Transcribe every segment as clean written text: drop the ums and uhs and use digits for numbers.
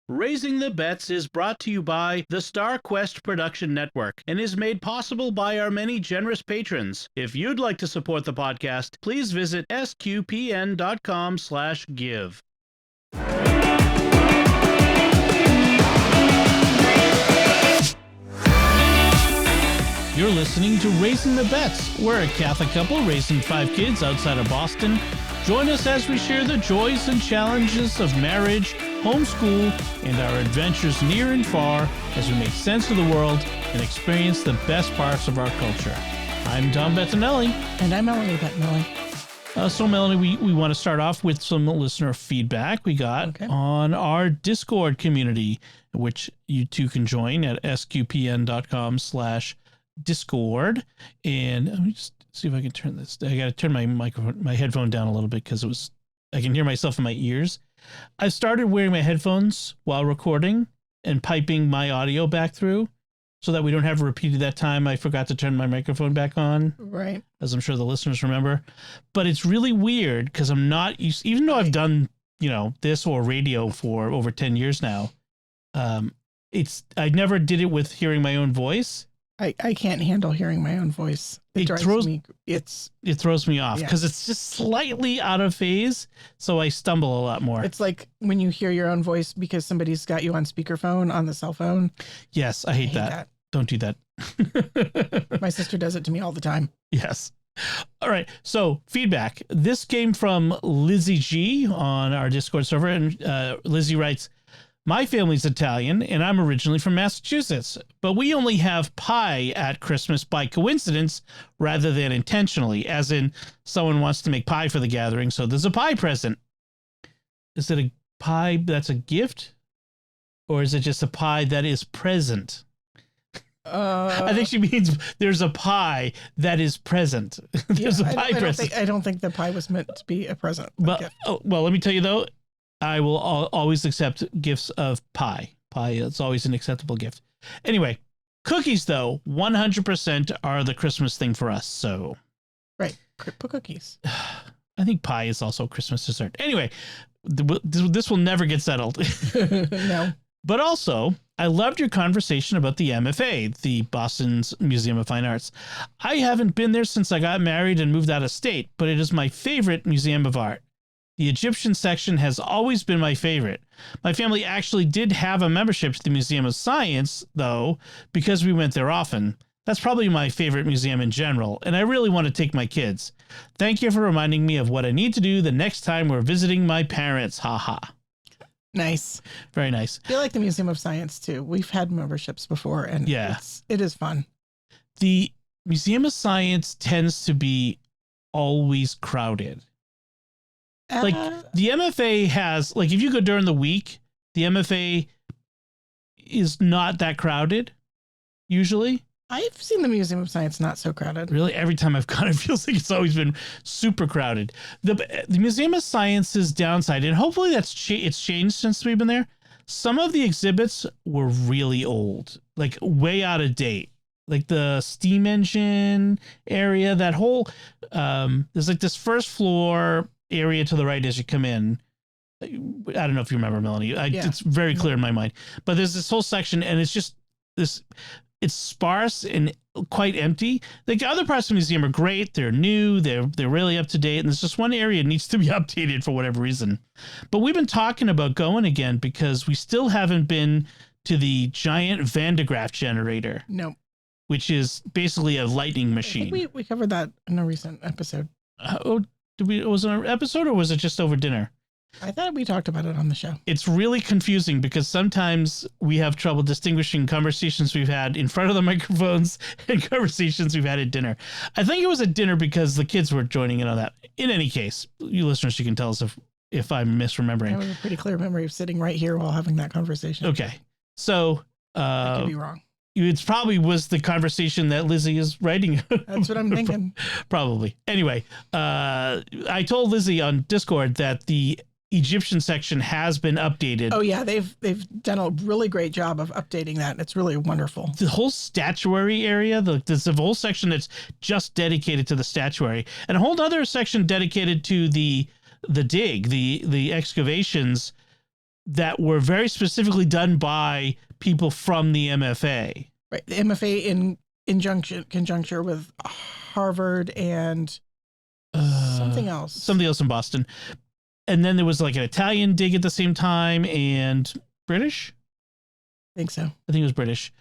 Raising the Bets is brought to you by the Star Quest Production Network and is made possible by our many generous patrons. If you'd like to support the podcast, please visit sqpn.com/give. You're listening to Raising the Bets. We're a Catholic couple raising 5 kids outside of Boston. Join us as we share the joys and challenges of marriage, homeschool, and our adventures near and far as we make sense of the world and experience the best parts of our culture. I'm Tom Bettinelli. And I'm Melanie Bettinelli. So, Melanie, we want to start off with some listener feedback we got on our Discord community, which you too can join at sqpn.com/Discord. And let me just see if I can turn this. I got to turn my headphone down a little bit because I can hear myself in my ears. I started wearing my headphones while recording and piping my audio back through so that we don't have to repeat that time I forgot to turn my microphone back on. Right. As I'm sure the listeners remember. But it's really weird because I'm not used, even though I've done, this or radio for over 10 years now. I never did it with hearing my own voice. I can't handle hearing my own voice. It throws me off because it's just slightly out of phase. So I stumble a lot more. It's like when you hear your own voice because somebody's got you on speakerphone on the cell phone. Yes, I hate that. Don't do that. My sister does it to me all the time. Yes. All right. So feedback. This came from Lizzie G on our Discord server. And Lizzie writes, "My family's Italian, and I'm originally from Massachusetts, but we only have pie at Christmas by coincidence rather than intentionally, as in someone wants to make pie for the gathering, so there's a pie present." Is it a pie that's a gift, or is it just a pie that is present? I think she means there's a pie that is present. There's a pie present. I don't think the pie was meant to be a present. Well, let me tell you, though. I will always accept gifts of pie. Pie is always an acceptable gift. Anyway, cookies, though, 100% are the Christmas thing for us. So, right. Cookies. I think pie is also Christmas dessert. Anyway, this will never get settled. No. But also, I loved your conversation about the MFA, the Boston's Museum of Fine Arts. I haven't been there since I got married and moved out of state, but it is my favorite museum of art. The Egyptian section has always been my favorite. My family actually did have a membership to the Museum of Science, though, because we went there often. That's probably my favorite museum in general, and I really want to take my kids. Thank you for reminding me of what I need to do the next time we're visiting my parents. Ha ha. Nice. Very nice. I like the Museum of Science, too. We've had memberships before, and it is fun. The Museum of Science tends to be always crowded. Like the MFA has, like, if you go during the week, the MFA is not that crowded, usually. I've seen the Museum of Science not so crowded. Really? Every time I've gone, it feels like it's always been super crowded. The Museum of Science's downside, and hopefully it's changed since we've been there, some of the exhibits were really old, like way out of date. Like the steam engine area, that whole, there's like this first floor area to the right as you come in. I don't know if you remember, Melanie. It's very clear in my mind. But there's this whole section, and it's just this. It's sparse and quite empty. Like other parts of the museum are great. They're new. They're really up to date. And there's just one area that needs to be updated for whatever reason. But we've been talking about going again because we still haven't been to the giant Van de Graaff generator. No. Which is basically a lightning machine. I think we covered that in a recent episode. Was it an episode or was it just over dinner? I thought we talked about it on the show. It's really confusing because sometimes we have trouble distinguishing conversations we've had in front of the microphones and conversations we've had at dinner. I think it was at dinner because the kids were joining in on that. In any case, you listeners, you can tell us if I'm misremembering. I have a pretty clear memory of sitting right here while having that conversation. Okay. So I could be wrong. It probably was the conversation that Lizzie is writing. That's what I'm thinking. Probably. Anyway, I told Lizzie on Discord that the Egyptian section has been updated. Oh yeah, they've done a really great job of updating that. It's really wonderful. The whole statuary area, there's a whole section that's just dedicated to the statuary, and a whole other section dedicated to the dig, the excavations that were very specifically done by people from the MFA. Right. The MFA in conjunction with Harvard and something else. Something else in Boston. And then there was like an Italian dig at the same time and British. I think so. I think it was British.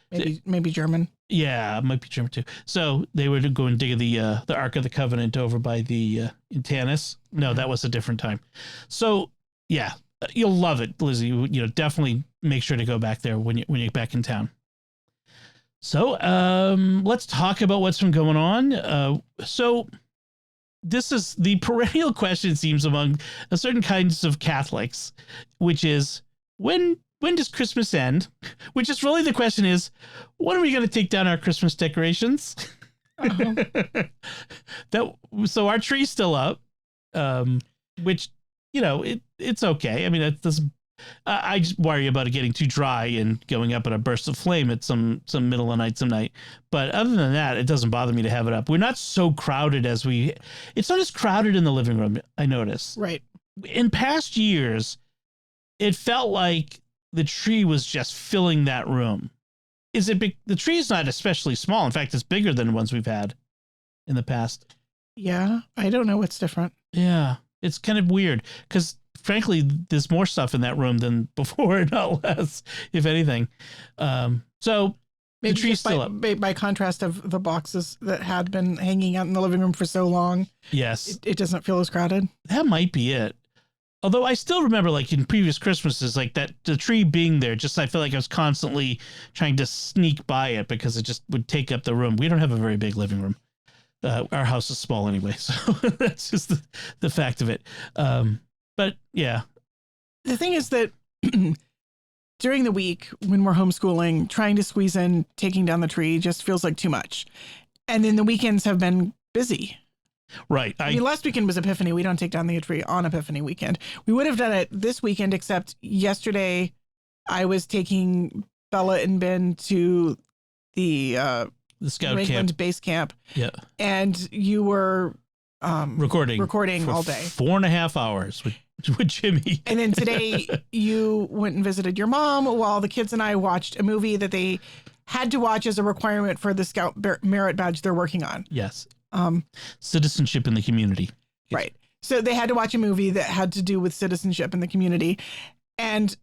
Maybe German. Yeah, it might be German too. So they were to go and dig the Ark of the Covenant over by the in Tanis. No, that was a different time. So yeah, you'll love it, Lizzie. You know, definitely make sure to go back there when you're back in town. So let's talk about what's been going on. So this is the perennial question, it seems, among a certain kinds of Catholics, which is when does Christmas end? Which is really the question is, when are we going to take down our Christmas decorations? So our tree's still up, which, you know, it's okay. I mean, I just worry about it getting too dry and going up in a burst of flame at some middle of night, some night. But other than that, it doesn't bother me to have it up. We're not so crowded it's not as crowded in the living room, I notice. Right. In past years, it felt like the tree was just filling that room. Is it big? The tree is not especially small. In fact, it's bigger than the ones we've had in the past. Yeah. I don't know what's different. Yeah. It's kind of weird because frankly, there's more stuff in that room than before, not less, if anything. So maybe the tree's still up. By contrast of the boxes that had been hanging out in the living room for so long. Yes. It doesn't feel as crowded. That might be it. Although I still remember, like in previous Christmases, like that the tree being there, just I feel like I was constantly trying to sneak by it because it just would take up the room. We don't have a very big living room. Our house is small anyway, so that's just the fact of it. But yeah, the thing is that during the week when we're homeschooling, trying to squeeze in taking down the tree just feels like too much. And then the weekends have been busy. Right. I mean, last weekend was Epiphany. We don't take down the tree on Epiphany weekend. We would have done it this weekend, except yesterday I was taking Bella and Ben to the Scout Lakeland camp base camp. Yeah. And you were recording all day. 4.5 hours with Jimmy. And then today you went and visited your mom while the kids and I watched a movie that they had to watch as a requirement for the Scout Merit badge they're working on. Yes. Citizenship in the community. Right. So they had to watch a movie that had to do with citizenship in the community. And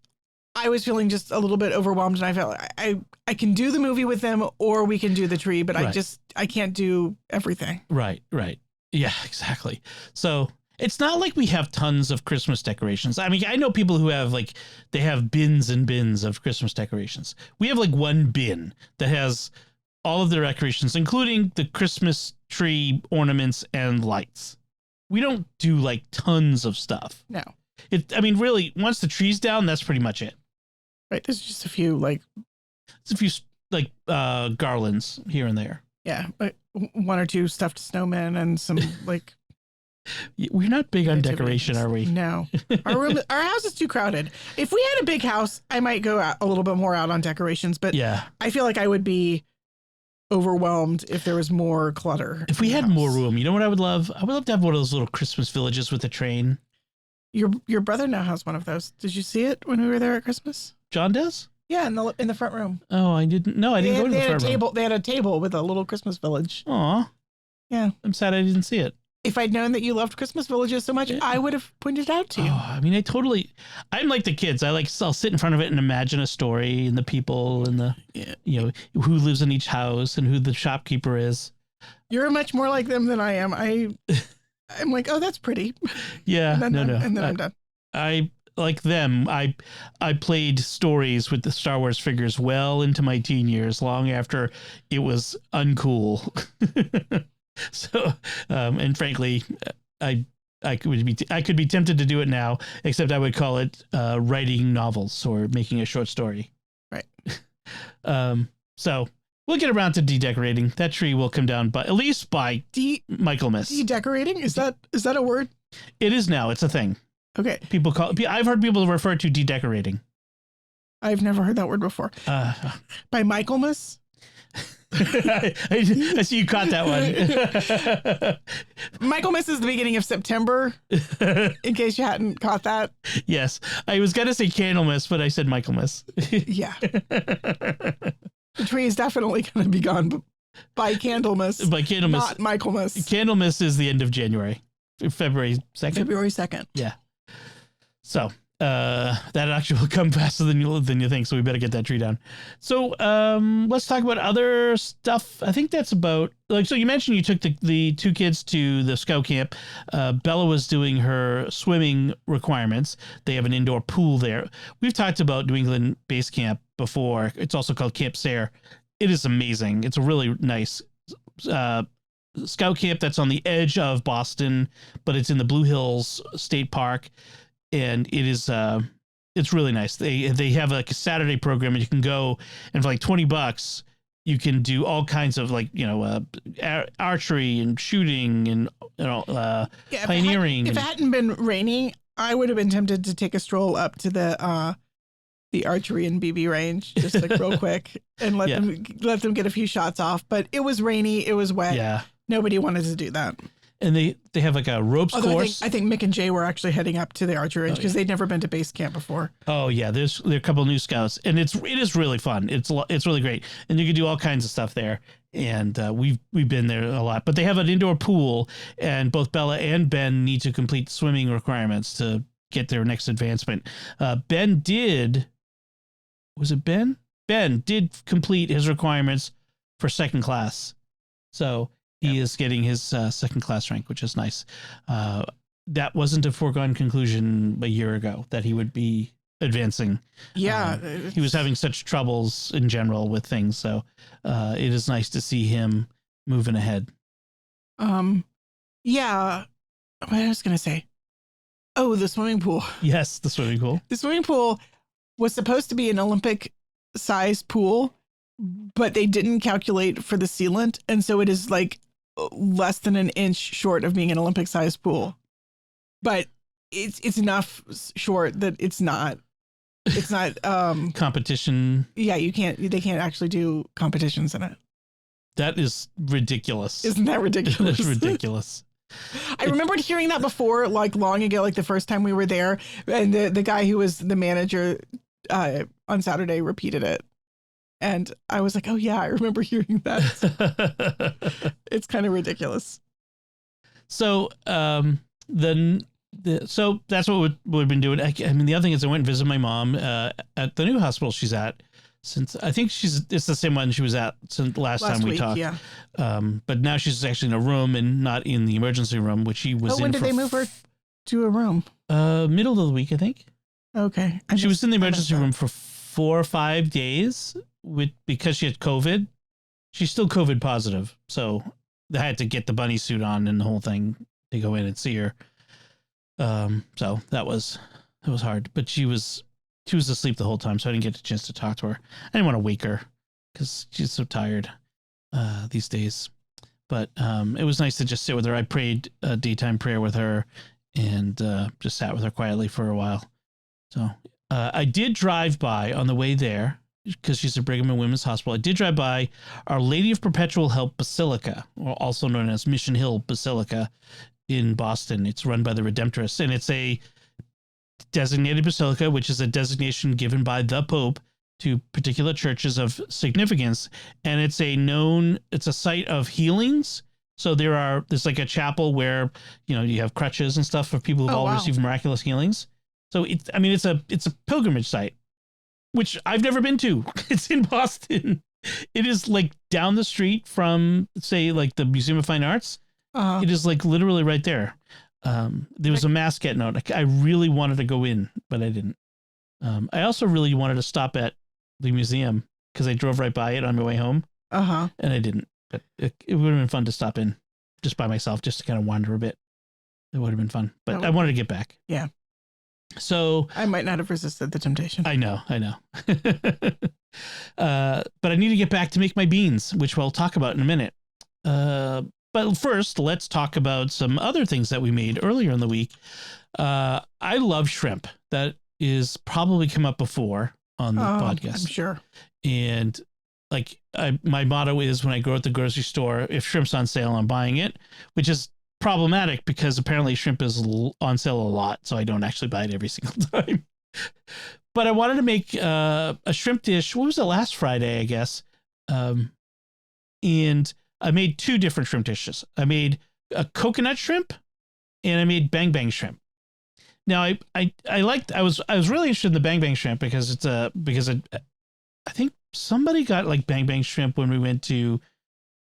I was feeling just a little bit overwhelmed, and I felt I can do the movie with them or we can do the tree, but right. I can't do everything. Right. Yeah, exactly. So it's not like we have tons of Christmas decorations. I mean, I know people who have they have bins and bins of Christmas decorations. We have one bin that has all of the decorations, including the Christmas tree ornaments and lights. We don't do tons of stuff. No. Really, once the tree's down, that's pretty much it. Right. There's just a few it's a few garlands here and there. Yeah. One or two stuffed snowmen and some We're not big on decoration, are we? No. Our house is too crowded. If we had a big house, I might go out a little bit more out on decorations, but yeah, I feel like I would be overwhelmed if there was more clutter. If we had more room, you know what I would love? I would love to have one of those little Christmas villages with a train. Your brother now has one of those. Did you see it when we were there at Christmas? John does? Yeah, in the front room. Oh, I didn't. No, I didn't go to the front room. They had a table with a little Christmas village. Aw. Yeah. I'm sad I didn't see it. If I'd known that you loved Christmas villages so much, I would have pointed it out to you. Oh, I mean, I'm like the kids. I'll sit in front of it and imagine a story and the people and who lives in each house and who the shopkeeper is. You're much more like them than I am. I'm like, oh, that's pretty. Yeah. And then I'm done. I like them. I played stories with the Star Wars figures well into my teen years, long after it was uncool. So, and frankly, I could be tempted to do it now, except I would call it writing novels or making a short story. Right. So we'll get around to dedecorating. That tree will come down, but at least by Michaelmas. Dedecorating? Is that a word? It is now. It's a thing. Okay. I've heard people refer to dedecorating. I've never heard that word before. By Michaelmas? I see you caught that one. Michaelmas is the beginning of September, in case you hadn't caught that. Yes. I was going to say Candlemas, but I said Michaelmas. Yeah. The tree is definitely going to be gone by Candlemas. By Candlemas. Not Michaelmas. Candlemas is the end of January. February 2nd. February 2nd. Yeah. So that actually will come faster than you think. So we better get that tree down. So let's talk about other stuff. I think that's about so you mentioned you took the two kids to the scout camp. Bella was doing her swimming requirements. They have an indoor pool there. We've talked about New England Base Camp before. It's also called Camp Sayre. It is amazing. It's a really nice scout camp that's on the edge of Boston, but it's in the Blue Hills State Park. And it is, it's really nice. They have like a Saturday program, and you can go, and for like $20, you can do all kinds of archery and shooting and pioneering. If it hadn't been raining, I would have been tempted to take a stroll up to the archery and BB range, just like real quick, and let them get a few shots off. But it was rainy, it was wet. Yeah, nobody wanted to do that. And they have like a ropes course. I think Mick and Jay were actually heading up to the archery range because they'd never been to base camp before. Oh yeah, there are a couple of new scouts, and it is really fun. It's really great, and you can do all kinds of stuff there. And we've been there a lot. But they have an indoor pool, and both Bella and Ben need to complete swimming requirements to get their next advancement. Ben did complete his requirements for second class, so he is getting his second class rank, which is nice. That wasn't a foregone conclusion a year ago that he would be advancing. Yeah. He was having such troubles in general with things. So it is nice to see him moving ahead. Yeah. What I was going to say. Oh, the swimming pool. Yes, the swimming pool. The swimming pool was supposed to be an Olympic size pool, but they didn't calculate for the sealant. And so it is like less than an inch short of being an Olympic sized pool, but it's enough short that it's not competition. Yeah. They can't actually do competitions in it. That is ridiculous. Isn't that ridiculous? That is ridiculous. I remembered hearing that before, like long ago, like the first time we were there, and the guy who was the manager on Saturday repeated it. And I was like, oh yeah, I remember hearing that. It's kind of ridiculous. So so that's what we've been doing. I mean, the other thing is I went and visited my mom at the new hospital she's at. Since I think it's the same one she was at since last time we talked. Yeah. But now she's actually in a room and not in the emergency room, which she was in. When did they move her to a room? Middle of the week, I think. Okay. She was in the emergency room for 4 or 5 days because she had COVID. She's still COVID positive, so they had to get the bunny suit on and the whole thing to go in and see her. So that was hard, but she was asleep the whole time, so I didn't get a chance to talk to her. I didn't want to wake her because she's so tired these days. But it was nice to just sit with her. I prayed a daytime prayer with her and just sat with her quietly for a while. So I did drive by on the way there because she's at Brigham and Women's Hospital. I did drive by Our Lady of Perpetual Help Basilica, or also known as Mission Hill Basilica in Boston. It's run by the Redemptorists, and it's a designated basilica, which is a designation given by the Pope to particular churches of significance. And it's a site of healings. So there's like a chapel where, you have crutches and stuff for people who've received miraculous healings. So it's a pilgrimage site, which I've never been to. It's in Boston. It is like down the street from, say, like the Museum of Fine Arts. Uh-huh. It is like literally right there. There was a mass getting out. I really wanted to go in, but I didn't. I also really wanted to stop at the museum because I drove right by it on my way home. Uh-huh. And I didn't. But it would have been fun to stop in just by myself, just to kind of wander a bit. It would have been fun, but I wanted to get back. Yeah. So I might not have resisted the temptation. I know. But I need to get back to make my beans, which we'll talk about in a minute. But first, let's talk about some other things that we made earlier in the week. I love shrimp. That is probably come up before on the podcast. I'm sure. And my motto is when I go at the grocery store, if shrimp's on sale, I'm buying it, which is problematic because apparently shrimp is on sale a lot. So I don't actually buy it every single time. But I wanted to make a shrimp dish. What was it, last Friday, I guess? And I made 2 different shrimp dishes. I made a coconut shrimp and I made bang bang shrimp. Now I was really interested in the bang bang shrimp because I think somebody got like bang bang shrimp when we went to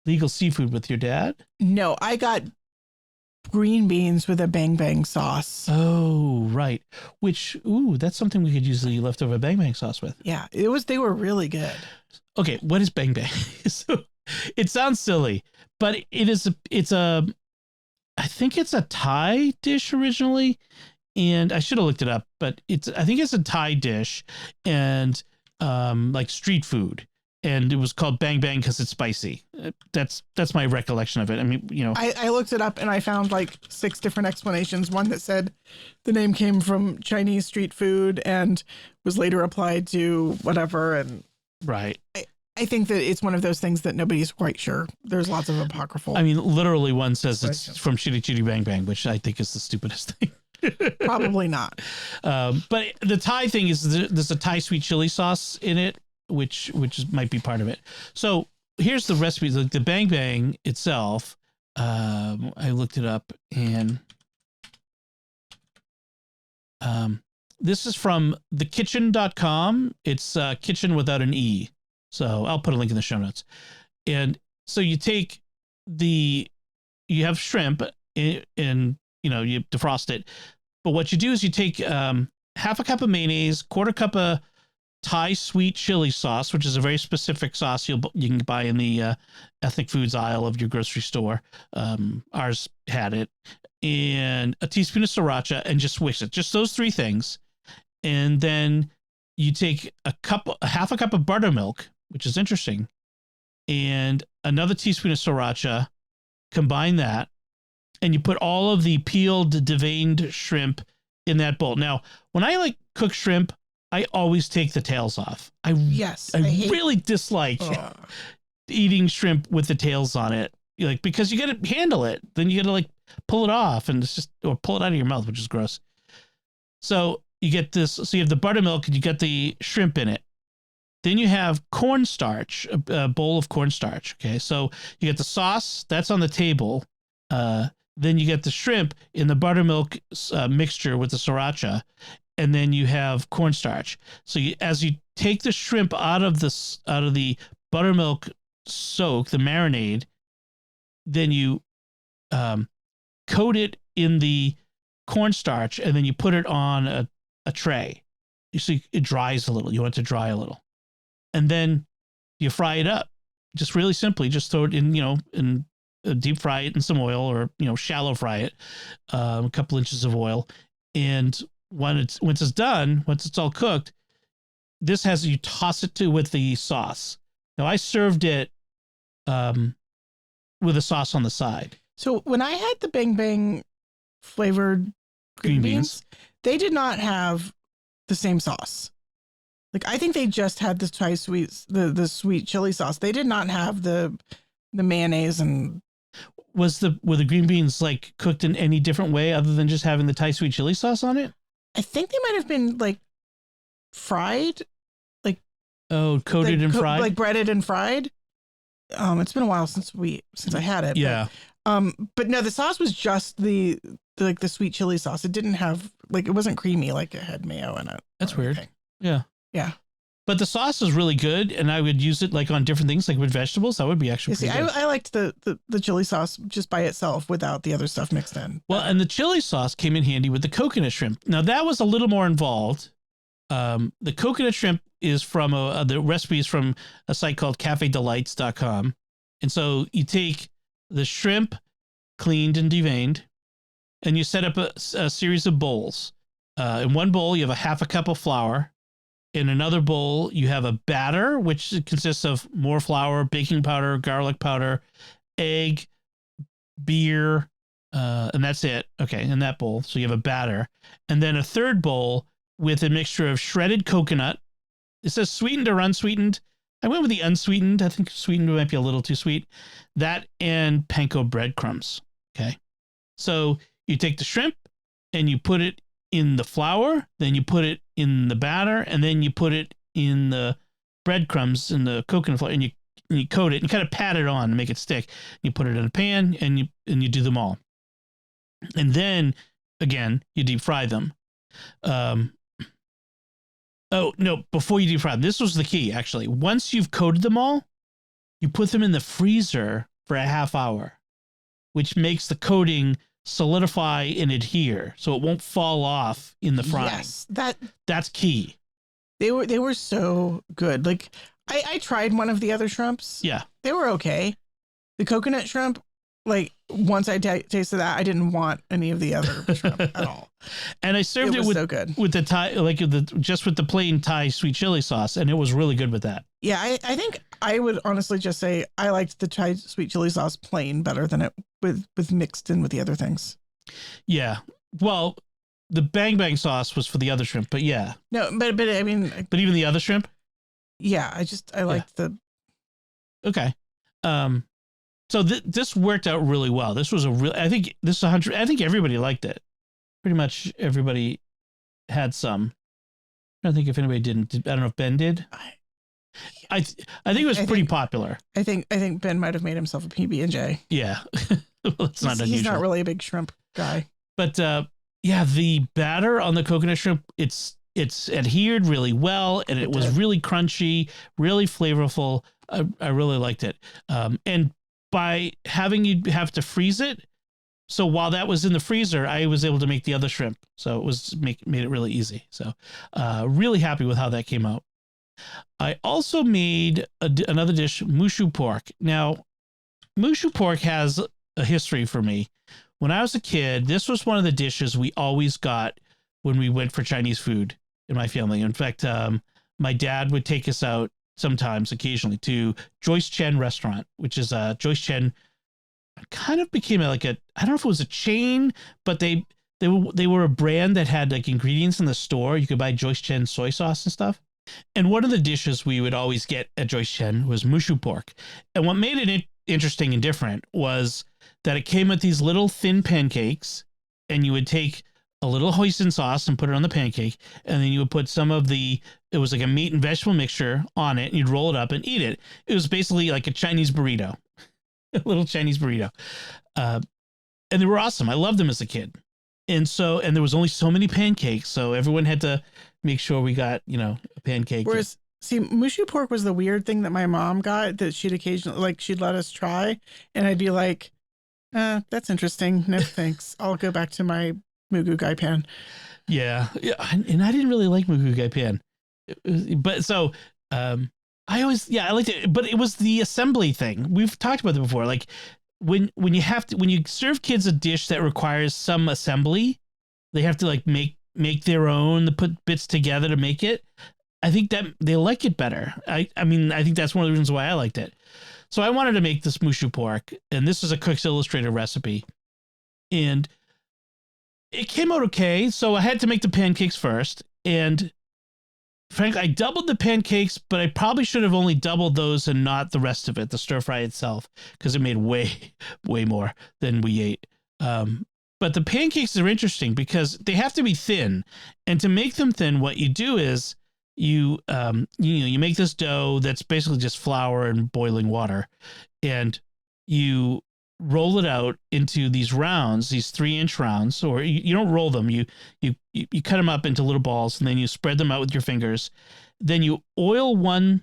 Legal Seafood with your dad. No, I got green beans with a bang bang sauce. Oh, right. Which, that's something we could use the leftover bang bang sauce with. Yeah, they were really good. Okay, what is bang bang? So it sounds silly, but I think it's a Thai dish originally, and I should have looked it up, but I think it's a Thai dish and like street food. And it was called bang bang because it's spicy. That's my recollection of it. I mean, I looked it up and I found like 6 different explanations. One that said the name came from Chinese street food and was later applied to whatever. And right. I think that it's one of those things that nobody's quite sure. There's lots of apocryphal. I mean, literally one says it's from Chitty Chitty Bang Bang, which I think is the stupidest thing. Probably not. But the Thai thing is there's a Thai sweet chili sauce in it, which might be part of it. So here's the recipe. The bang bang itself, I looked it up, and this is from thekitchen.com. It's kitchen without an E. So I'll put a link in the show notes. And so you have shrimp and you defrost it. But what you do is you take half a cup of mayonnaise, quarter cup of Thai sweet chili sauce, which is a very specific sauce you can buy in the ethnic foods aisle of your grocery store. Ours had it. And a teaspoon of sriracha, and just whisk it. Just those 3 things. And then you take half a cup of buttermilk, which is interesting, and another teaspoon of sriracha, combine that, and you put all of the peeled, deveined shrimp in that bowl. Now, when I cook shrimp, I always take the tails off. I really dislike eating shrimp with the tails on it, because you got to handle it. Then you got to pull it off and or pull it out of your mouth, which is gross. So you get this. So you have the buttermilk and you get the shrimp in it. Then you have cornstarch, a bowl of cornstarch. Okay, so you get the sauce that's on the table. Then you get the shrimp in the buttermilk mixture with the sriracha, and then you have cornstarch. So as you take the shrimp out of the buttermilk soak, the marinade, then you coat it in the cornstarch, and then you put it on a tray. You see, it dries a little. You want it to dry a little. And then you fry it up, just really simply. Just throw it in, and deep fry it in some oil, or shallow fry it, a couple inches of oil. And once it's done, once it's all cooked, you toss it with the sauce. Now I served it with a sauce on the side. So when I had the bang bang flavored green beans, they did not have the same sauce. I think they just had the Thai the sweet chili sauce. They did not have the mayonnaise. And were the green beans cooked in any different way other than just having the Thai sweet chili sauce on it? I think they might have been fried, coated and fried, breaded and fried. It's been a while since I had it. Yeah. But no, the sauce was just the sweet chili sauce. It didn't have it wasn't creamy like it had mayo in it. That's weird. Yeah. Yeah. But the sauce is really good, and I would use it on different things, with vegetables. That would be actually pretty good. I liked the chili sauce just by itself without the other stuff mixed in. Well, and the chili sauce came in handy with the coconut shrimp. Now, that was a little more involved. The coconut shrimp is from the recipe is from a site called cafedelights.com. And so you take the shrimp cleaned and deveined, and you set up a series of bowls. In one bowl, you have a half a cup of flour. In another bowl, you have a batter, which consists of more flour, baking powder, garlic powder, egg, beer, and that's it. Okay, in that bowl. So you have a batter. And then a third bowl with a mixture of shredded coconut. It says sweetened or unsweetened. I went with the unsweetened. I think sweetened might be a little too sweet. That and panko breadcrumbs. Okay. So you take the shrimp and you put it in the flour, then you put it in the batter, and then you put it in the breadcrumbs in the coconut flour, and you coat it and kind of pat it on to make it stick. You put it in a pan and you do them all. And then again, you deep fry them. Oh no, before you deep fry them, this was the key actually. Once you've coated them all, you put them in the freezer for a half hour, which makes the coating solidify and adhere so it won't fall off in the frying. Yes, that's key. They were so good. Like I tried one of the other shrimps. Yeah. They were okay. The coconut shrimp, like once I tasted that, I didn't want any of the other shrimp at all. And I served it with so good. With the Thai, like just with the plain Thai sweet chili sauce, and it was really good with that. Yeah, I think I would honestly just say I liked the Thai sweet chili sauce plain better than it with mixed in with the other things. Yeah. Well, the bang bang sauce was for the other shrimp, but yeah. No, but I mean, but even the other shrimp? Yeah, I liked the. Okay. So this worked out really well. This was I think everybody liked it. Pretty much everybody had some. I don't think if anybody didn't. I don't know if Ben did. I think it was pretty popular. I think Ben might have made himself a PB&J. Yeah. Well, it's not unusual. He's not really a big shrimp guy. But yeah, the batter on the coconut shrimp, it's adhered really well, and it was really crunchy, really flavorful. I really liked it. And by having you have to freeze it, so while that was in the freezer, I was able to make the other shrimp. So it was made it really easy. So really happy with how that came out. I also made another dish, mushu pork. Now, mushu pork has a history for me. When I was a kid, this was one of the dishes we always got when we went for Chinese food in my family. In fact, my dad would take us out sometimes, occasionally, to Joyce Chen restaurant, which is Joyce Chen kind of became I don't know if it was a chain, but they were a brand that had like ingredients in the store. You could buy Joyce Chen soy sauce and stuff. And one of the dishes we would always get at Joyce Chen was mushu pork. And what made it interesting and different was that it came with these little thin pancakes, and you would take a little hoisin sauce and put it on the pancake, and then you would put it was like a meat and vegetable mixture on it, and you'd roll it up and eat it. It was basically like a Chinese burrito, a little Chinese burrito. And they were awesome. I loved them as a kid. And there was only so many pancakes, so everyone had to make sure we got, a pancake. Whereas, see, mushu pork was the weird thing that my mom got that she'd occasionally, she'd let us try, and I'd be like, that's interesting. No, thanks. I'll go back to my mugu gai pan. Yeah. And I didn't really like mugu gai pan. But so, I liked it, but it was the assembly thing. We've talked about it before. Like when you serve kids a dish that requires some assembly, they have to like make their own, to put bits together to make it. I think that they like it better. I think that's one of the reasons why I liked it. So I wanted to make this mushu pork, and this is a Cook's Illustrated recipe, and it came out okay. So I had to make the pancakes first, and frankly, I doubled the pancakes, but I probably should have only doubled those and not the rest of it, the stir fry itself, because it made way, way more than we ate. But the pancakes are interesting because they have to be thin, and to make them thin, what you do is you make this dough that's basically just flour and boiling water, and you roll it out into these rounds, these 3-inch rounds, or you don't roll them. You cut them up into little balls, and then you spread them out with your fingers. Then you oil one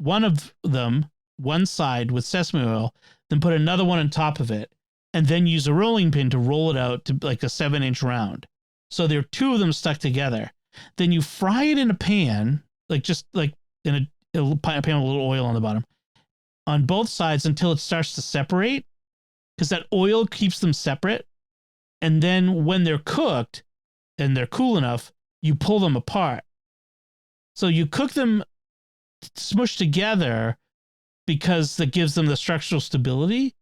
of them, one side with sesame oil, then put another one on top of it, and then use a rolling pin to roll it out to like a 7-inch round. So there are 2 of them stuck together. Then you fry it in a pan, just in a pan with a little oil on the bottom, on both sides until it starts to separate, because that oil keeps them separate. And then when they're cooked and they're cool enough, you pull them apart. So you cook them smushed together because that gives them the structural stability,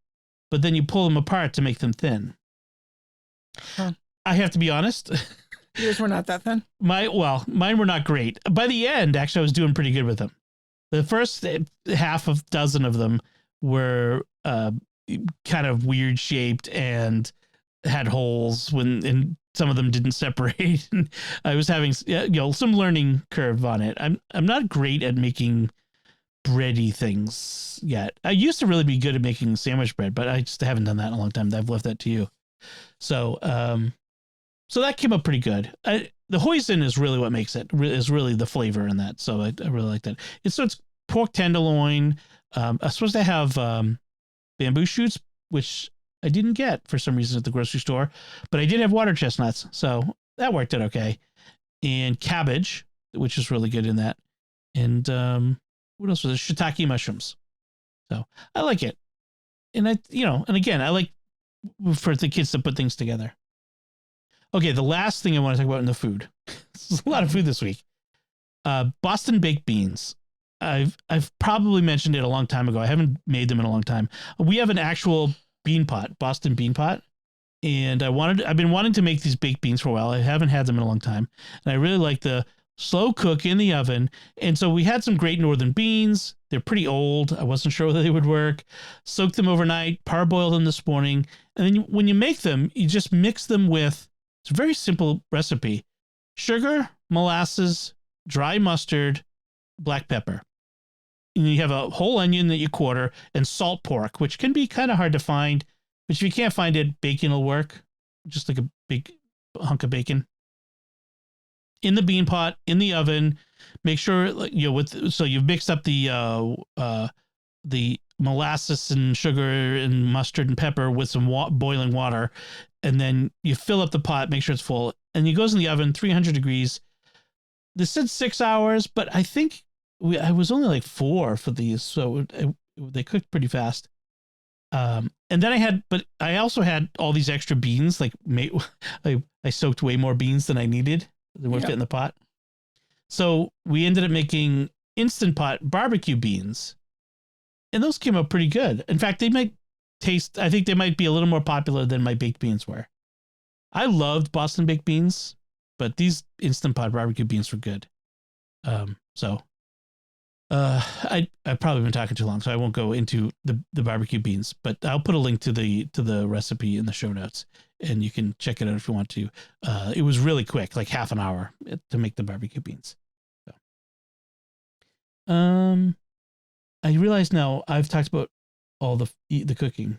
but then you pull them apart to make them thin. Huh. I have to be honest. Yours were not that thin? Mine were not great. By the end, actually, I was doing pretty good with them. The first half of dozen of them were kind of weird shaped and had holes and some of them didn't separate. And I was having some learning curve on it. I'm not great at making bready things yet. I used to really be good at making sandwich bread, but I just haven't done that in a long time. I've left that to you. So so that came up pretty good. The hoisin is really what makes it, is really the flavor in that. So I really like that. It's pork tenderloin. I'm supposed to have bamboo shoots, which I didn't get for some reason at the grocery store, but I did have water chestnuts. So that worked out okay. And cabbage, which is really good in that. And what else was it? Shiitake mushrooms. So I like it. And and again, I like for the kids to put things together. Okay, the last thing I want to talk about in the food. There's a lot of food this week. Boston baked beans. I've probably mentioned it a long time ago. I haven't made them in a long time. We have an actual bean pot, Boston bean pot, and I've been wanting to make these baked beans for a while. I haven't had them in a long time, and I really like the slow cook in the oven. And so we had some Great Northern beans. They're pretty old. I wasn't sure whether they would work. Soaked them overnight, parboiled them this morning, and then when you make them, you just mix them with. It's a very simple recipe: sugar, molasses, dry mustard, black pepper. And you have a whole onion that you quarter and salt pork, which can be kind of hard to find. But if you can't find it, bacon will work. Just like a big hunk of bacon. In the bean pot, in the oven. Make sure so you've mixed up the molasses and sugar and mustard and pepper with some boiling water, and then you fill up the pot. Make sure it's full, and it goes in the oven 300 degrees. This said 6 hours, but I think I was only like 4 for these, so they cooked pretty fast. And then I also had all these extra beans. Like I soaked way more beans than I needed. They weren't fit in the pot. So we ended up making Instant Pot barbecue beans, and those came out pretty good. In fact, I think they might be a little more popular than my baked beans were. I loved Boston baked beans, but these Instant Pot barbecue beans were good. I've probably been talking too long, so I won't go into the barbecue beans, but I'll put a link to the recipe in the show notes, and you can check it out if you want to. It was really quick, like half an hour to make the barbecue beans. So, I realize now I've talked about all the cooking.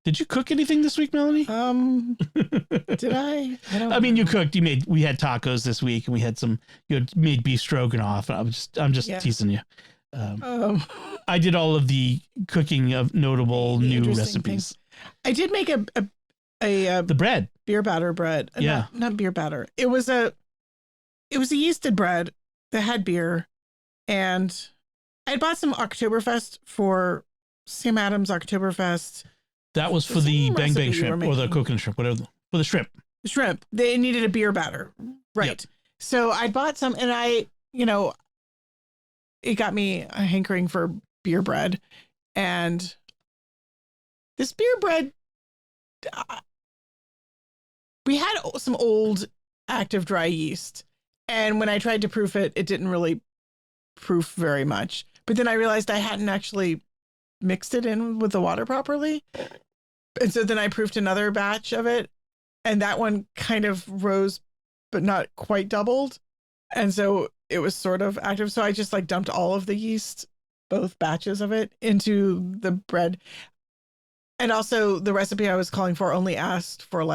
Did you cook anything this week, Melanie? Did I? I mean, you cooked. We had tacos this week, and we had you had made beef stroganoff. I'm just teasing you. I did all of the cooking of notable new recipes. Things. I did make the bread, beer batter bread. Yeah, not beer batter. It was a yeasted bread that had beer, and I bought some Oktoberfest for Sam Adams Oktoberfest. That was for the bang bang shrimp or the coconut shrimp, whatever. For the shrimp. The shrimp. They needed a beer batter. Right. Yep. So I bought some, and it got me a hankering for beer bread. And this beer bread, we had some old active dry yeast. And when I tried to proof it, it didn't really proof very much. But then I realized I hadn't actually mixed it in with the water properly. And so then I proofed another batch of it, and that one kind of rose, but not quite doubled. And so it was sort of active. So I just dumped all of the yeast, both batches of it, into the bread. And also the recipe I was calling for only asked for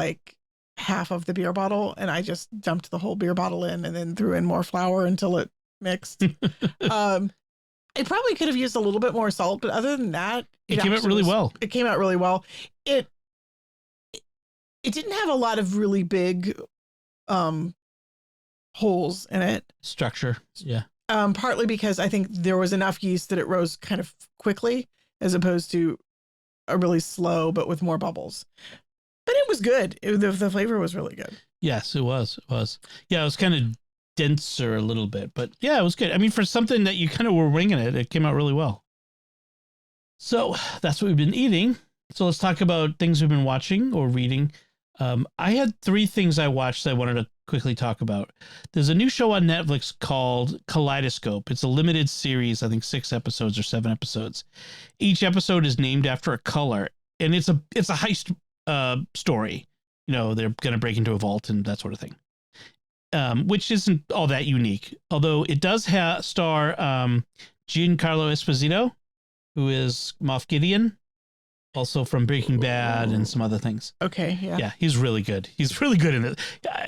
half of the beer bottle. And I just dumped the whole beer bottle in and then threw in more flour until it mixed. It probably could have used a little bit more salt, but other than that, it came out really well. It came out really well. It didn't have a lot of really big holes in it. Structure, yeah. Partly because I think there was enough yeast that it rose kind of quickly, as opposed to a really slow, but with more bubbles. But it was good. The flavor was really good. Yes, it was. Yeah, it was kind of denser a little bit, but yeah, it was good. I mean, for something that you kind of were winging it came out really well. So that's what we've been eating. So let's talk about things we've been watching or reading. I had 3 things I watched that I wanted to quickly talk about. There's a new show on Netflix called Kaleidoscope. It's a limited series, I think 6 episodes or 7 episodes. Each episode is named after a color, and it's a heist story. You know, they're going to break into a vault and that sort of thing. Which isn't all that unique, although it does star Giancarlo Esposito, who is Moff Gideon, also from Breaking Bad and some other things. Okay, yeah. Yeah, he's really good. He's really good in it.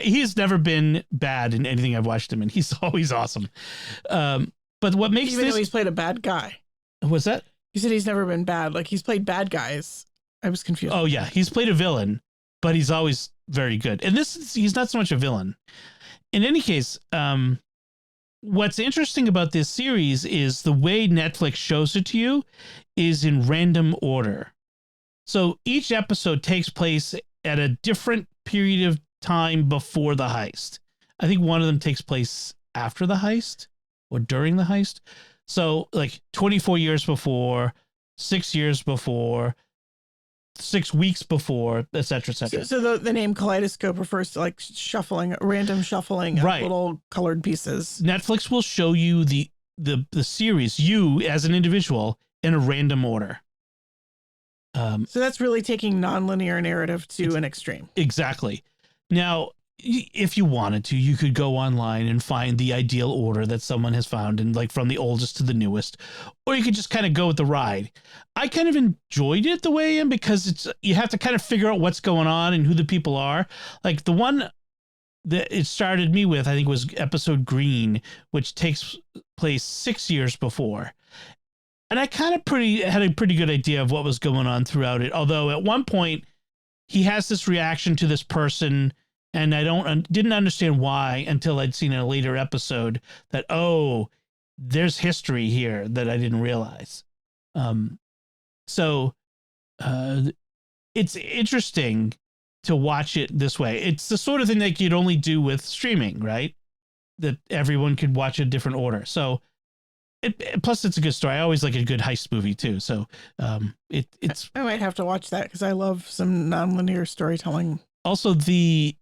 He's never been bad in anything I've watched him in. He's always awesome. But what makes Even though he's played a bad guy. What's that? You said he's never been bad. Like, he's played bad guys. I was confused. Oh, yeah. He's played a villain, but he's always very good. And he's not so much a villain. In any case, what's interesting about this series is the way Netflix shows it to you is in random order. So each episode takes place at a different period of time before the heist. I think one of them takes place after the heist or during the heist. So like 24 years before, 6 years before, 6 weeks before, et cetera, et cetera. So the name Kaleidoscope refers to like random shuffling of little colored pieces. Netflix will show you the series, you as an individual, in a random order. So that's really taking nonlinear narrative to an extreme. Exactly. Now, if you wanted to, you could go online and find the ideal order that someone has found, and like from the oldest to the newest, or you could just kind of go with the ride. I kind of enjoyed it the way I am because you have to kind of figure out what's going on and who the people are. Like the one that it started me with, I think, was episode Green, which takes place 6 years before. And I kind of had a pretty good idea of what was going on throughout it. Although at one point he has this reaction to this person, and I didn't understand why until I'd seen in a later episode that, oh, there's history here that I didn't realize. So it's interesting to watch it this way. It's the sort of thing that you'd only do with streaming, right? That everyone could watch a different order. So plus it's a good story. I always like a good heist movie too. So it's. I might have to watch that because I love some nonlinear storytelling. Also, the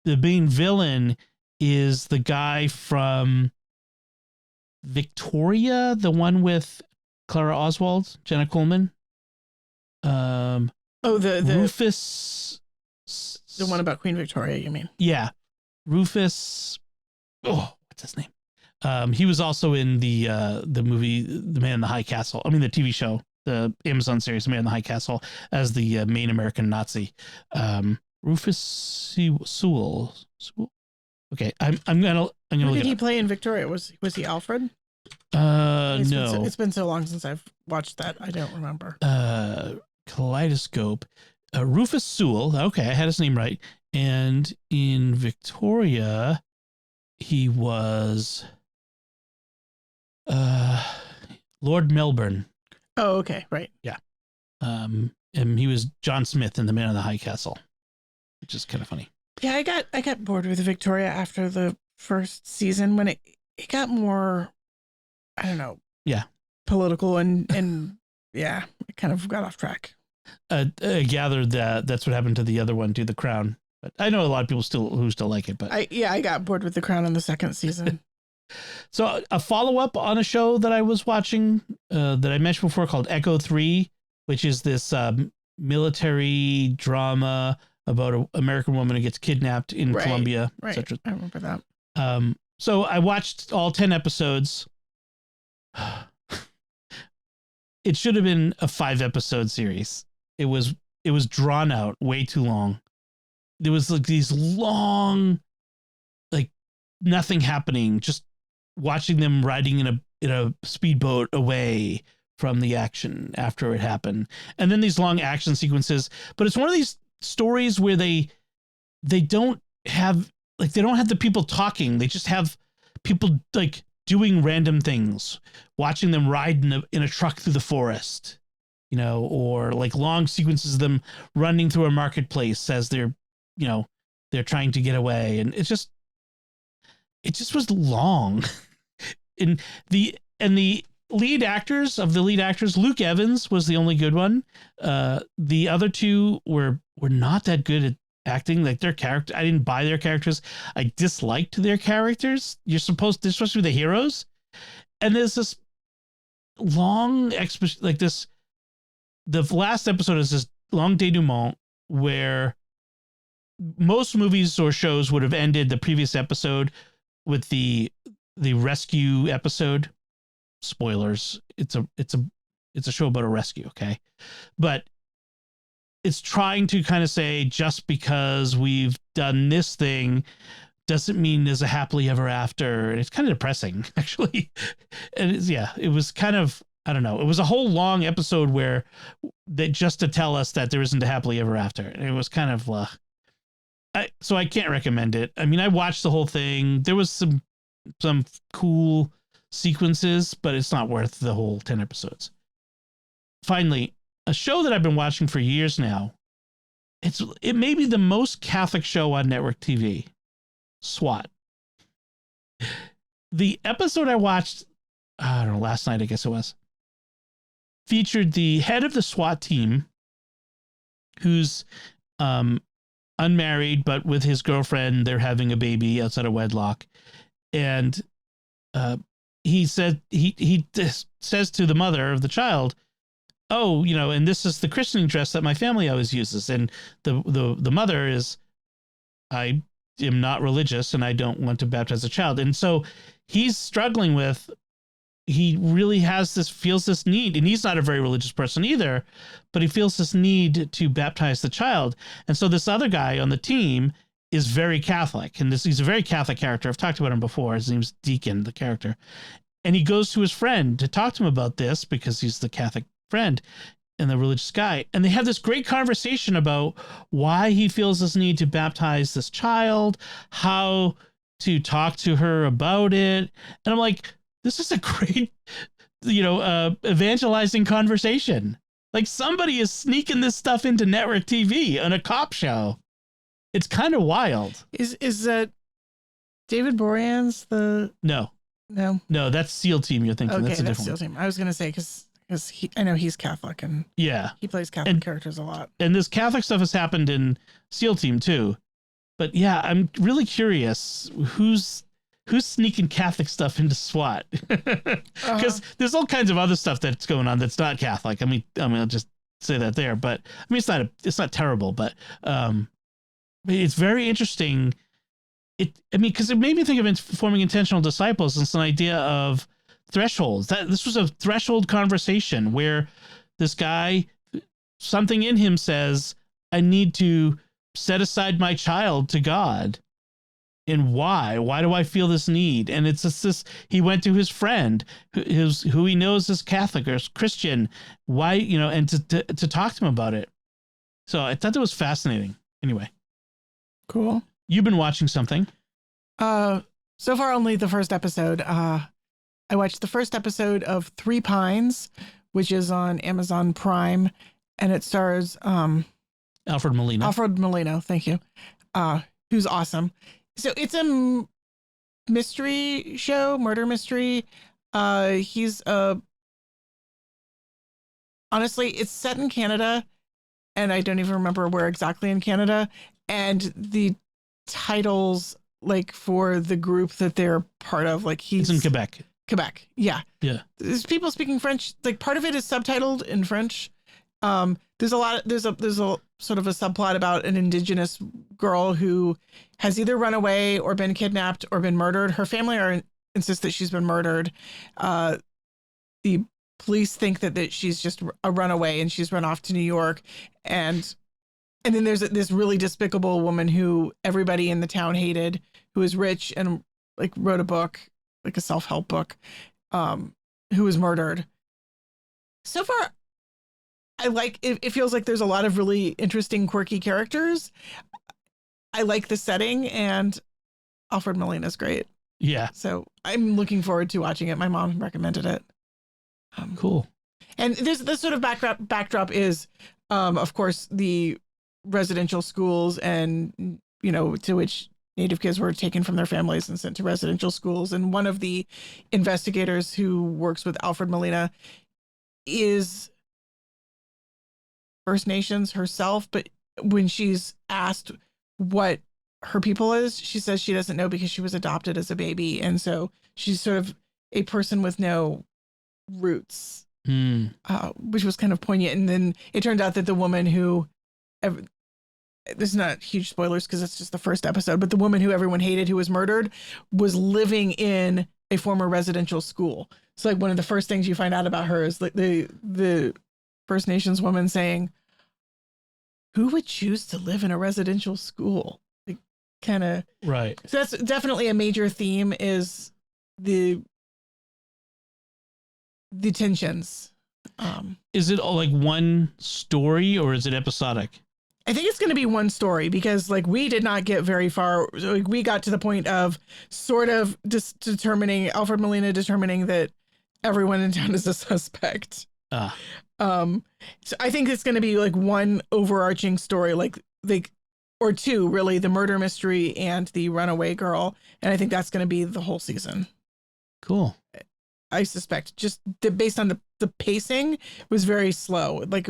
main villain is the guy from Victoria, the one with Clara Oswald, Jenna Coleman. The Rufus, the one about Queen Victoria, you mean? Yeah, Rufus. Oh, what's his name? He was also in the movie The Man in the High Castle. I mean, the TV show, the Amazon series The Man in the High Castle, as the main American Nazi. Rufus Sewell. Okay, I'm gonna look. Who did he play in Victoria? Was he Alfred? No. It's been so long since I've watched that. I don't remember. Kaleidoscope. Rufus Sewell. Okay, I had his name right. And in Victoria, he was Lord Melbourne. Oh, okay, right. Yeah. And he was John Smith in The Man in the High Castle, which is kind of funny. Yeah, I got bored with Victoria after the first season when it got more, I don't know. Yeah. Political and yeah, it kind of got off track. I gathered that that's what happened to the other one, to The Crown. But I know a lot of people who still like it. But I got bored with The Crown in the second season. So a follow-up on a show that I was watching that I mentioned before called Echo 3, which is this military drama about an American woman who gets kidnapped in Colombia, etc. I remember that. So I watched all 10 episodes. It should have been a 5-episode series. It was drawn out way too long. There was like these long, like nothing happening, just watching them riding in a speedboat away from the action after it happened. And then these long action sequences, but it's one of these stories where they don't have the people talking. They just have people like doing random things, watching them ride in a truck through the forest, you know, or like long sequences of them running through a marketplace as they're trying to get away. And it just was long. And the lead actors, Luke Evans was the only good one. The other two were not that good acting, like their character. I didn't buy their characters. I disliked their characters. They're supposed to be the heroes. And there's this long like this. The last episode is this long denouement where most movies or shows would have ended the previous episode with the rescue episode. Spoilers. It's a show about a rescue. Okay. But it's trying to kind of say, just because we've done this thing doesn't mean there's a happily ever after. And it's kind of depressing, actually. And it was kind of, I don't know. It was a whole long episode where that just to tell us that there isn't a happily ever after. And it was kind of, so I can't recommend it. I mean, I watched the whole thing. There was some cool sequences, but it's not worth the whole 10 episodes. Finally, a show that I've been watching for years now. It may be the most Catholic show on network TV. SWAT. The episode I watched, I don't know, last night, I guess it was, featured the head of the SWAT team, who's unmarried, but with his girlfriend, they're having a baby outside of wedlock. And he said he says to the mother of the child, "Oh, and this is the christening dress that my family always uses." And the mother is, "I am not religious and I don't want to baptize a child." And so he's struggling with, he really feels this need, and he's not a very religious person either, but he feels this need to baptize the child. And so this other guy on the team is very Catholic, and he's a very Catholic character. I've talked about him before. His name's Deacon, the character. And he goes to his friend to talk to him about this because he's the Catholic friend and the religious guy. And they have this great conversation about why he feels this need to baptize this child, how to talk to her about it. And I'm like, this is a great, evangelizing conversation. Like, somebody is sneaking this stuff into network TV on a cop show. It's kind of wild. Is that David Boreanaz the... No, that's SEAL Team you're thinking. Okay, that's a that's different SEAL Team. I was going to say, because I know he's Catholic, and he plays Catholic characters a lot. And this Catholic stuff has happened in SEAL Team too. But yeah, I'm really curious who's sneaking Catholic stuff into SWAT, because there's all kinds of other stuff that's going on that's not Catholic. I mean, I'll just say that there, but I mean, it's not terrible, but it's very interesting. Because it made me think of forming intentional disciples. It's an idea of thresholds. This was a threshold conversation where this guy, something in him says, I need to set aside my child to God. And why do I feel this need? And it's just this, he went to his friend who he knows is Catholic or Christian. Why, and to talk to him about it. So I thought that was fascinating. Anyway. Cool. You've been watching something. So far only the first episode. I watched the first episode of Three Pines, which is on Amazon Prime, and it stars Alfred Molina. Alfred Molina, thank you. Who's awesome. So it's a mystery show, murder mystery. He's honestly, it's set in Canada, and I don't even remember where exactly in Canada. And the titles, like, for the group that they're part of, like, he's in Quebec. Yeah. There's people speaking French. Like, part of it is subtitled in French. There's a sort of a subplot about an Indigenous girl who has either run away or been kidnapped or been murdered. Her family insist that she's been murdered. The police think that she's just a runaway and she's run off to New York. And then there's this really despicable woman who everybody in the town hated, who is rich and, like, wrote a book, like a self-help book, who was murdered. So far, I like it. It feels like there's a lot of really interesting, quirky characters. I like the setting, and Alfred Molina is great. Yeah. So I'm looking forward to watching it. My mom recommended it. Cool. And this sort of backdrop is, of course, the residential schools, and, to which Native kids were taken from their families and sent to residential schools. And one of the investigators who works with Alfred Molina is First Nations herself, but when she's asked what her people is. She says she doesn't know because she was adopted as a baby. And so she's sort of a person with no roots, which was kind of poignant. And then it turned out that the woman who, this is not huge spoilers because it's just the first episode, but the woman who everyone hated who was murdered was living in a former residential school. So like one of the first things you find out about her is like the First Nations woman saying, who would choose to live in a residential school? Like, kind of. Right. So that's definitely a major theme, is the tensions. Is it all like one story or is it episodic? I think it's going to be one story because like we did not get very far. Like, we got to the point of sort of determining, Alfred Molina determining that everyone in town is a suspect. So I think it's going to be like one overarching story, like or two, really, the murder mystery and the runaway girl. And I think that's going to be the whole season. Cool. I suspect, just based on the pacing was very slow. Like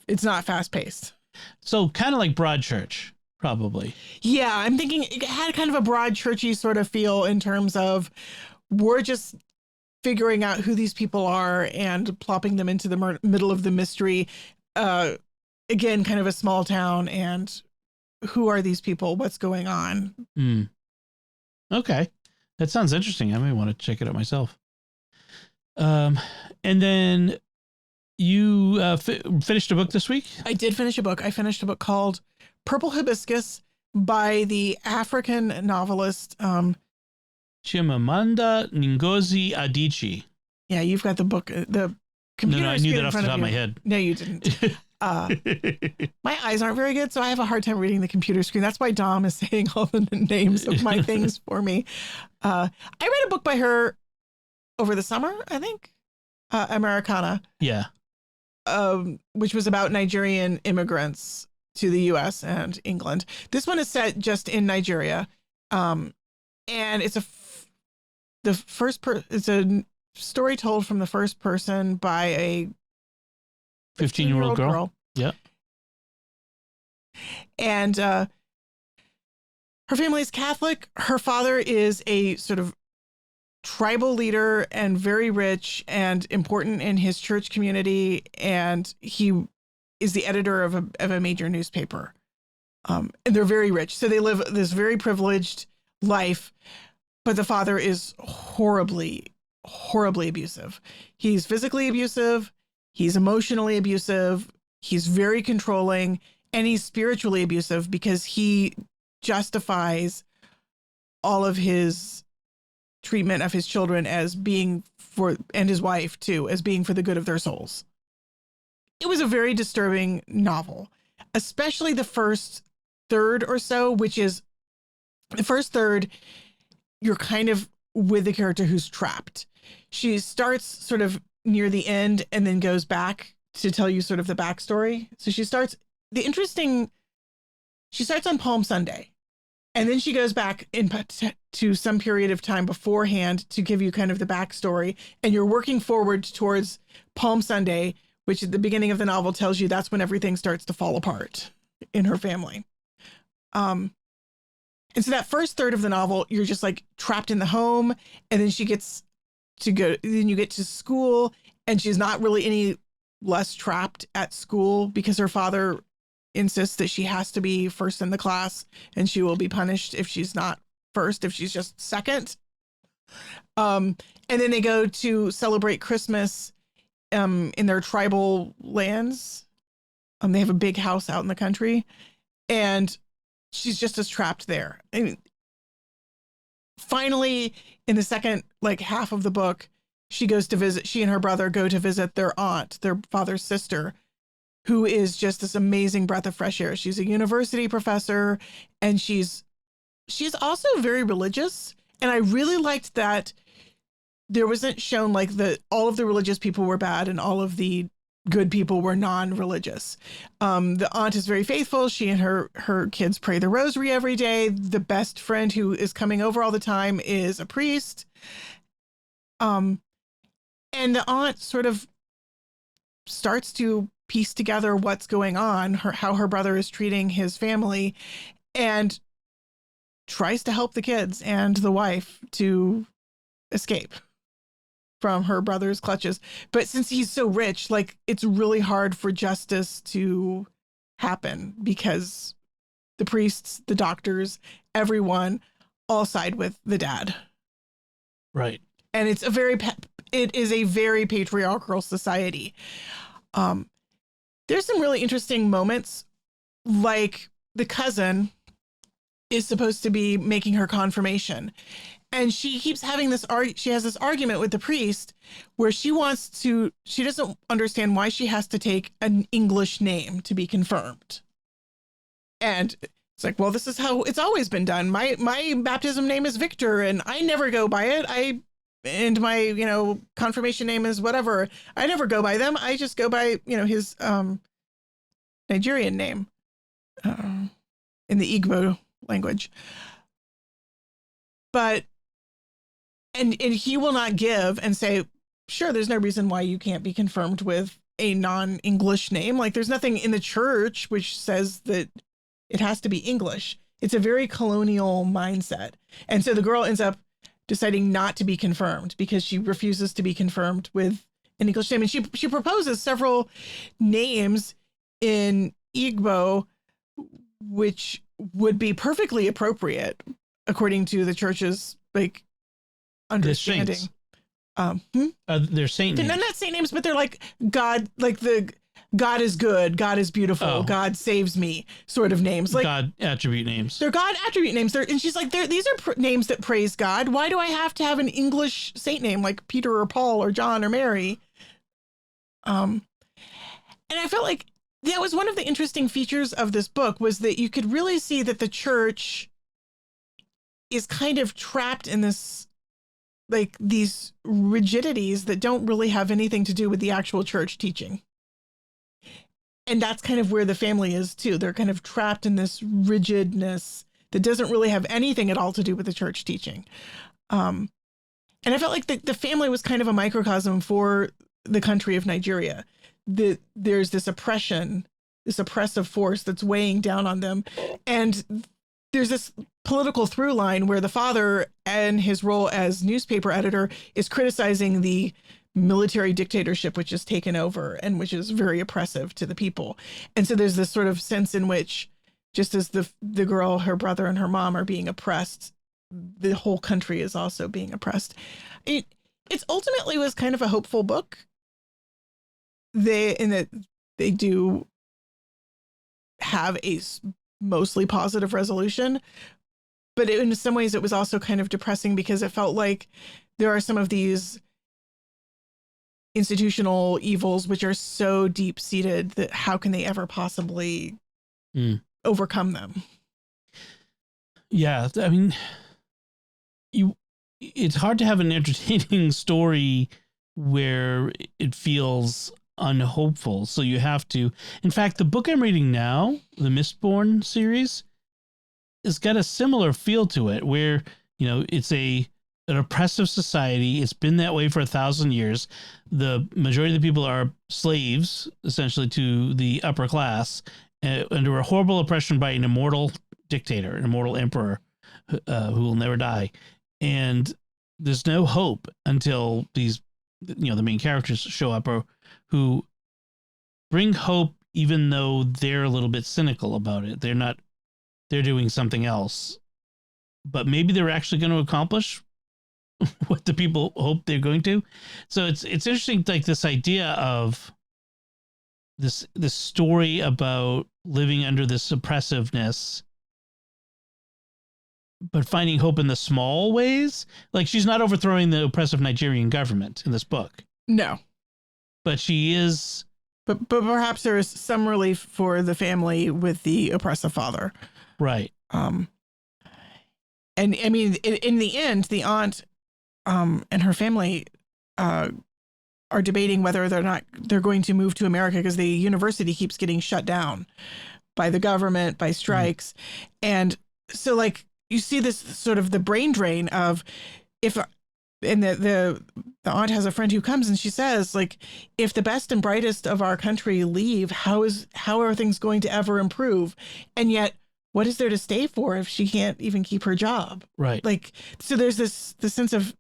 it's not fast paced. So kind of like Broadchurch, probably. Yeah, I'm thinking it had kind of a Broadchurchy sort of feel in terms of we're just figuring out who these people are and plopping them into the middle of the mystery. Again, kind of a small town, and who are these people? What's going on? Okay. That sounds interesting. I may want to check it out myself. And then you finished a book this week? I did finish a book. I finished a book called Purple Hibiscus by the African novelist Chimamanda Ngozi Adichie. Yeah, you've got the book, the computer. No, I knew that off the top of my head. No, you didn't. My eyes aren't very good, so I have a hard time reading the computer screen. That's why Dom is saying all the names of my things for me. I read a book by her over the summer, I think. Americana. Yeah. Which was about Nigerian immigrants to the U.S. and England. This one is set just in Nigeria. And it's it's a story told from the first person by a 15-year-old girl. Yeah. And her family is Catholic. Her father is a sort of tribal leader and very rich and important in his church community. And he is the editor of a major newspaper. And they're very rich. So they live this very privileged life. But the father is horribly, horribly abusive. He's physically abusive. He's emotionally abusive. He's very controlling, and he's spiritually abusive because he justifies all of his treatment of his children as being and his wife too, as being for the good of their souls. It was a very disturbing novel, especially the first third or so, which is the first third. You're kind of with the character who's trapped. She starts sort of near the end and then goes back to tell you sort of the backstory. So she starts on Palm Sunday, and then she goes back to some period of time beforehand to give you kind of the backstory. And you're working forward towards Palm Sunday, which at the beginning of the novel tells you that's when everything starts to fall apart in her family. And so that first third of the novel, you're just like trapped in the home, and then she gets to go, then you get to school, and she's not really any less trapped at school because her father insists that she has to be first in the class, and she will be punished if she's not first, if she's just second. And then they go to celebrate Christmas in their tribal lands. They have a big house out in the country, and she's just as trapped there. I mean, finally, in the second half of the book, she and her brother go to visit their aunt, their father's sister, who is just this amazing breath of fresh air. She's a university professor, and she's also very religious. And I really liked that there wasn't shown all of the religious people were bad and all of the good people were non-religious. The aunt is very faithful. She and her kids pray the rosary every day. The best friend who is coming over all the time is a priest. And the aunt sort of starts to piece together what's going on, how her brother is treating his family, and tries to help the kids and the wife to escape from her brother's clutches. But since he's so rich, like, it's really hard for justice to happen because the priests, the doctors, everyone all side with the dad. Right. And it is a very patriarchal society. There's some really interesting moments, like the cousin is supposed to be making her confirmation, and she keeps having she has this argument with the priest where she doesn't understand why she has to take an English name to be confirmed. And it's like, well, this is how it's always been done. My baptism name is Victor, and I never go by it. And my, confirmation name is whatever. I never go by them. I just go by, his Nigerian name in the Igbo language. But, and he will not give and say, sure, there's no reason why you can't be confirmed with a non-English name. Like, there's nothing in the church which says that it has to be English. It's a very colonial mindset. And so the girl ends up deciding not to be confirmed because she refuses to be confirmed with an English name. And she proposes several names in Igbo, which would be perfectly appropriate according to the church's understanding. They're saint names. They're not saint names, but they're like God, like God is good, God is beautiful, God saves me sort of names. Like God attribute names. They're God attribute names. And she's like, these are names that praise God. Why do I have to have an English saint name like Peter or Paul or John or Mary? And I felt like that was one of the interesting features of this book, was that you could really see that the church is kind of trapped in this, like, these rigidities that don't really have anything to do with the actual church teaching. And that's kind of where the family is too. They're kind of trapped in this rigidness that doesn't really have anything at all to do with the church teaching. And I felt like the family was kind of a microcosm for the country of Nigeria. There's this oppression, this oppressive force that's weighing down on them. And there's this political through line where the father, and his role as newspaper editor, is criticizing the military dictatorship which is taken over and which is very oppressive to the people. And so there's this sort of sense in which, just as the girl, her brother, and her mom are being oppressed, the whole country is also being oppressed. It's ultimately was kind of a hopeful book. They do have a mostly positive resolution, but in some ways it was also kind of depressing because it felt like there are some of these institutional evils which are so deep seated that how can they ever possibly overcome them? Yeah, I mean, it's hard to have an entertaining story where it feels unhopeful. So you have to, in fact, the book I'm reading now, the Mistborn series, has got a similar feel to it, where, it's an oppressive society. It's been that way for 1,000 years. The majority of the people are slaves, essentially, to the upper class, under a horrible oppression by an immortal dictator, an immortal emperor who will never die. And there's no hope until these, the main characters show up, or who bring hope, even though they're a little bit cynical about it. They're doing something else, but maybe they're actually going to accomplish what the people hope they're going to. So it's interesting, like, this idea of this story about living under this oppressiveness, but finding hope in the small ways. Like, she's not overthrowing the oppressive Nigerian government in this book. No. But she is. But perhaps there is some relief for the family with the oppressive father. Right. And I mean, in the end, the aunt and her family are debating whether they're going to move to America because the university keeps getting shut down by the government, by strikes. And so, like, you see this sort of the brain drain of, if and the aunt has a friend who comes and she says, like, if the best and brightest of our country leave, how are things going to ever improve? And yet, what is there to stay for if she can't even keep her job? Right. Like, so there's this sense of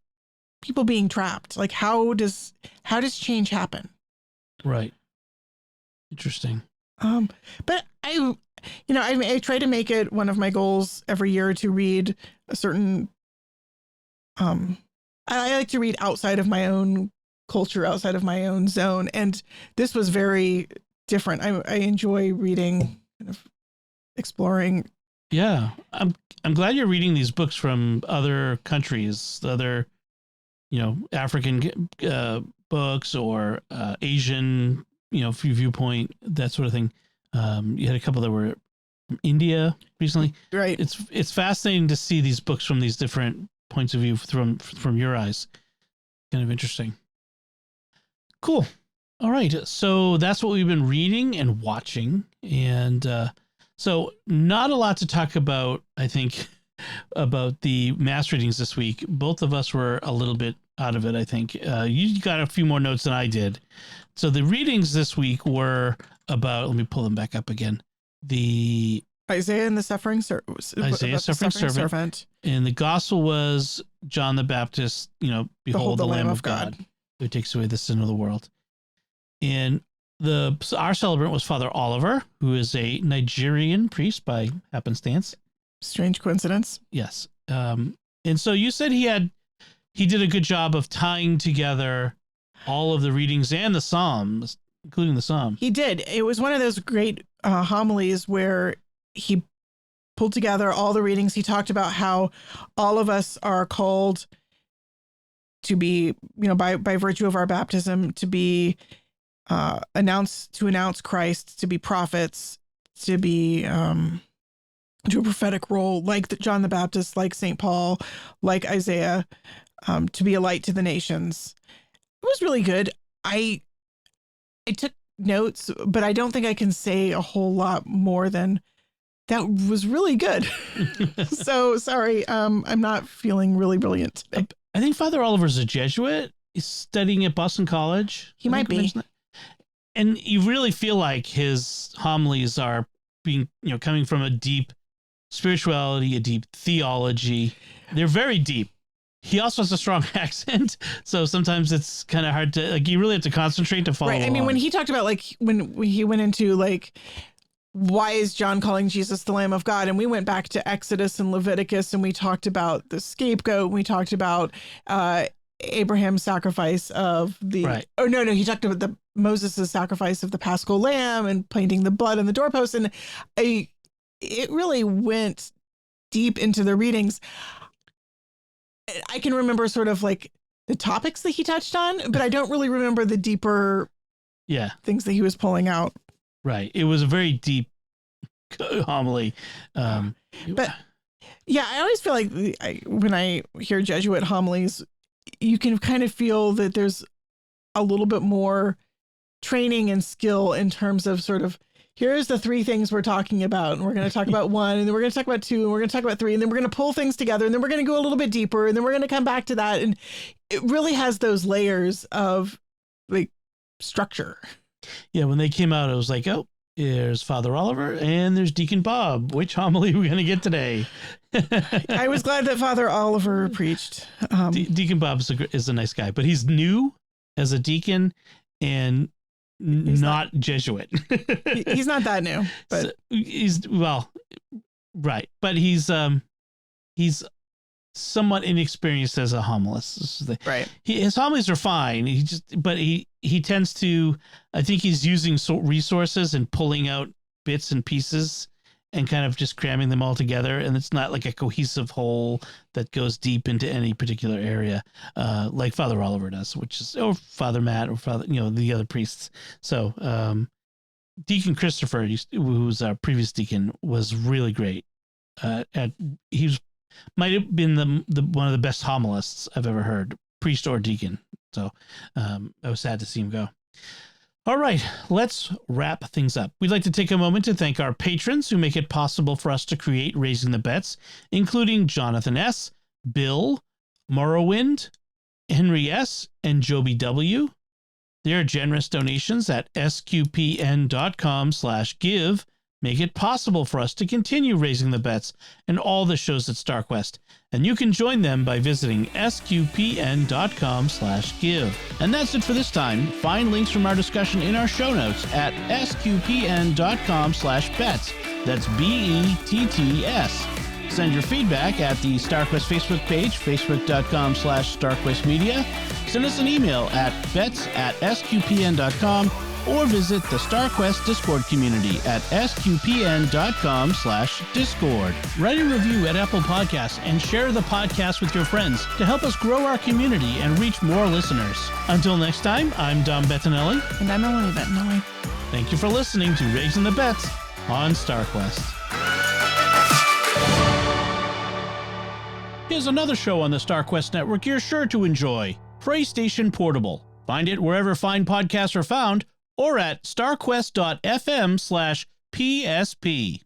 people being trapped. Like, how does change happen? Right. Interesting. But I try to make it one of my goals every year to read a certain, I like to read outside of my own culture, outside of my own zone. And this was very different. I enjoy reading, kind of exploring. Yeah. I'm glad you're reading these books from other countries, other, African books or Asian, viewpoint, that sort of thing. You had a couple that were from India recently. Right. It's fascinating to see these books from these different points of view from your eyes. Kind of interesting. Cool. All right. So that's what we've been reading and watching. And so not a lot to talk about, I think, about the mass readings this week. Both of us were a little bit out of it, I think. You got a few more notes than I did. So the readings this week were about, let me pull them back up again. The Isaiah and the suffering servant. And the gospel was John the Baptist, behold the Lamb of God who takes away the sin of the world. And our celebrant was Father Oliver, who is a Nigerian priest by happenstance. Strange coincidence. Yes. And so you said he did a good job of tying together all of the readings and the Psalms, including the Psalm. He did. It was one of those great homilies where he pulled together all the readings. He talked about how all of us are called to be, by virtue of our baptism, to be announce Christ, to be prophets, to be to a prophetic role, like John the Baptist, like St. Paul, like Isaiah, to be a light to the nations. It was really good. I took notes, but I don't think I can say a whole lot more than that was really good. So sorry. I'm not feeling really brilliant today. I think Father Oliver's a Jesuit. He's studying at Boston College. He might be. And you really feel like his homilies are being, coming from a deep spirituality, a deep theology. They're very deep. He also has a strong accent, so sometimes it's kind of hard to, you really have to concentrate to follow along. I mean, when he talked about, when he went into, why is John calling Jesus the Lamb of God? And we went back to Exodus and Leviticus, and we talked about the scapegoat. We talked about Abraham's sacrifice of the... Right. Oh, no, he talked about Moses' sacrifice of the Paschal lamb and painting the blood on the doorpost. And it really went deep into the readings. I can remember sort of the topics that he touched on, but I don't really remember the deeper things that he was pulling out. Right. It was a very deep homily. But yeah, I always feel like when I hear Jesuit homilies, you can kind of feel that there's a little bit more training and skill in terms of sort of, here's the three things we're talking about. And we're going to talk about one, and then we're going to talk about two, and we're going to talk about three, and then we're going to pull things together, and then we're going to go a little bit deeper, and then we're going to come back to that. And it really has those layers of structure. Yeah. When they came out, it was like, oh, there's Father Oliver and there's Deacon Bob. Which homily are we going to get today? I was glad that Father Oliver preached. Deacon Bob is a nice guy, but he's new as a deacon and not Jesuit. He's not that new, but so right. But he's somewhat inexperienced as a homilist. Right. His homilies are fine. He tends to, I think he's using resources and pulling out bits and pieces and kind of just cramming them all together. And it's not like a cohesive whole that goes deep into any particular area, like Father Oliver does, or Father Matt, or Father, the other priests. So, Deacon Christopher, who's our previous deacon, was really great. Might have been the one of the best homilists I've ever heard, priest or deacon. So, I was sad to see him go. All right, let's wrap things up. We'd like to take a moment to thank our patrons who make it possible for us to create Raising the Bets, including Jonathan S., Bill, Morrowind, Henry S. and Joby W. Their generous donations at sqpn.com/give make it possible for us to continue raising the bets and all the shows at StarQuest. And you can join them by visiting sqpn.com/give. And that's it for this time. Find links from our discussion in our show notes at sqpn.com/bets. That's BETTS. Send your feedback at the StarQuest Facebook page, facebook.com/StarQuest Media. Send us an email at bets@sqpn.com or visit the StarQuest Discord community at sqpn.com/discord. Write a review at Apple Podcasts and share the podcast with your friends to help us grow our community and reach more listeners. Until next time, I'm Dom Bettinelli. And I'm Melanie Bettinelli. Thank you for listening to Raising the Bets on StarQuest. Here's another show on the StarQuest Network you're sure to enjoy. PlayStation Portable. Find it wherever fine podcasts are found or at starquest.fm/PSP.